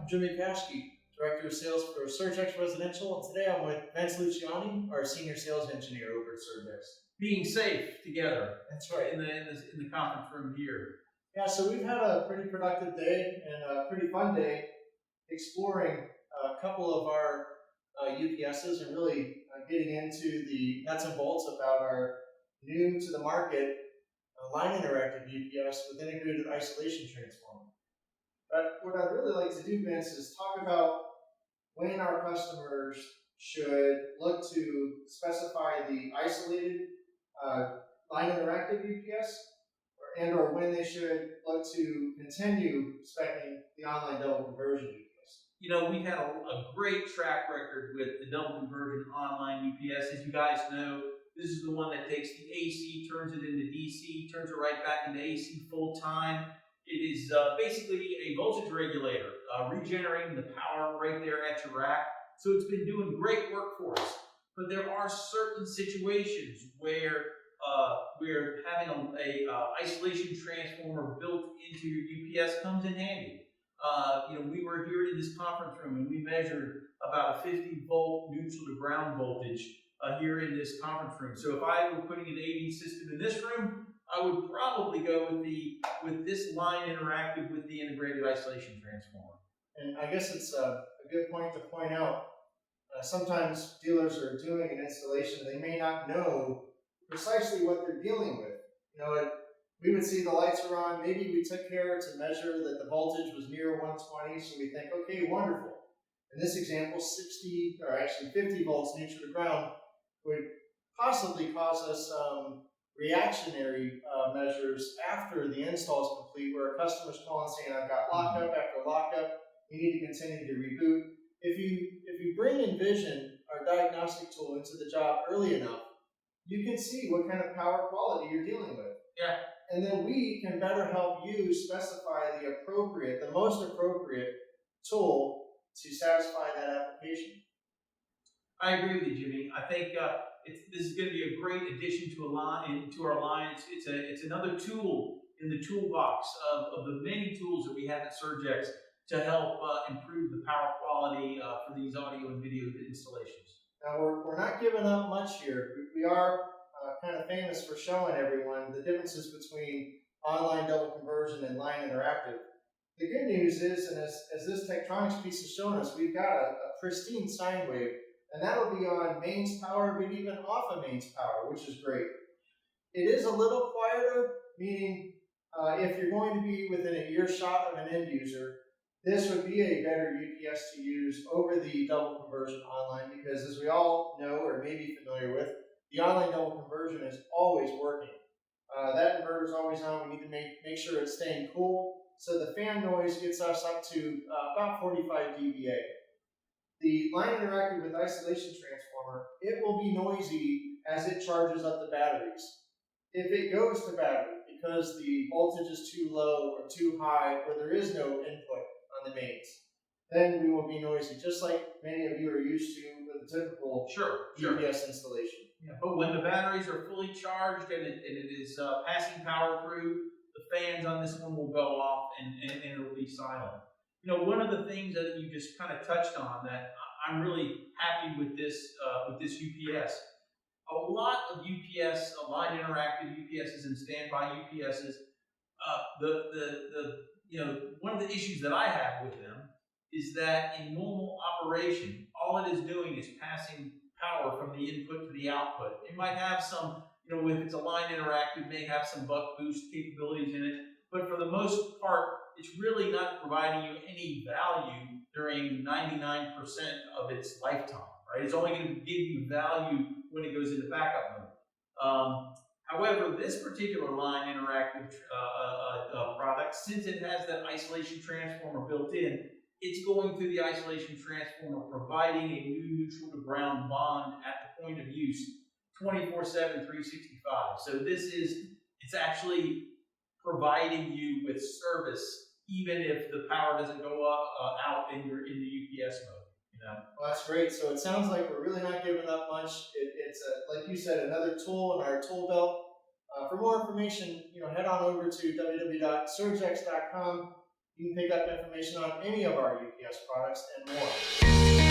I'm Jimmy Paschke, Director of Sales for Surgex Residential, and today I'm with Vince Luciani, our Senior Sales Engineer over at Surgex. Being safe together. That's right. In the conference room here. Yeah, so we've had a pretty productive day and a pretty fun day exploring a couple of our UPSs and really getting into the nuts and bolts about our new to the market line interactive UPS with integrated isolation transformer. But what I'd really like to do, Vince, is talk about when our customers should look to specify the isolated line interactive UPS, or when they should look to continue speccing the online double conversion UPS. You know, we've had a great track record with the double conversion online UPS. As you guys know, this is the one that takes the AC, turns it into DC, turns it right back into AC full time. It is basically a voltage regulator, regenerating the power right there at your rack. So it's been doing great work for us. But there are certain situations where having a isolation transformer built into your UPS comes in handy. We were here in this conference room and we measured about a 50 volt neutral to ground voltage here in this conference room. So if I were putting an AV system in this room, I would probably go with this line interactive with the integrated isolation transformer. And I guess it's a good point to point out. Sometimes dealers are doing an installation, they may not know precisely what they're dealing with. We would see the lights are on, maybe we took care to measure that the voltage was near 120, so we think, okay, wonderful. In this example, 50 volts neutral to ground would possibly cause us some reactionary measures after the install is complete, where a customer's calling saying, I've got lockup after lockup, we need to continue to reboot. If you bring Envision, our diagnostic tool, into the job early enough, you can see what kind of power quality you're dealing with. Yeah. And then we can better help you specify the most appropriate tool to satisfy that application. I agree with you, Jimmy. I think this is going to be a great addition to our line. It's another tool in the toolbox of the many tools that we have at Surgex to help improve the power quality for these audio and video installations. Now, we're not giving up much here. We are kind of famous for showing everyone the differences between online double conversion and line interactive. The good news is, and as this Tektronix piece is showing us, we've got a pristine sine wave, and that'll be on mains power, but even off of mains power, which is great. It is a little quieter, meaning if you're going to be within a earshot of an end user, this would be a better UPS to use over the double conversion online, because as we all know or may be familiar with, the online double conversion is always working. That inverter is always on. We need to make sure it's staying cool. So the fan noise gets us up to about 45 dBA. The line interactive with isolation transformer, it will be noisy as it charges up the batteries. If it goes to battery because the voltage is too low or too high, or there is no input on the mains, then we will be noisy, just like many of you are used to with a typical UPS installation. Yeah, but when the batteries are fully charged and it is passing power through, the fans on this one will go off and it'll be silent. One of the things that you just kind of touched on that I'm really happy with this UPS. A lot of UPS, line interactive UPSs and standby UPSs, one of the issues that I have with them is that in normal operation, all it is doing is passing power from the input to the output. It might have some, if it's a line interactive, may have some buck boost capabilities in it, but for the most part, it's really not providing you any value during 99% of its lifetime, right? It's only going to give you value when it goes into backup mode. However, this particular line interactive product, since it has that isolation transformer built in, it's going through the isolation transformer, providing a new neutral to ground bond at the point of use, 24/7, 365. So it's actually providing you with service even if the power doesn't go out and you're in the UPS mode. Well, that's great. So it sounds like we're really not giving up much. It's like you said, another tool in our tool belt. For more information, head on over to www.surgex.com. You can pick up information on any of our UPS products and more.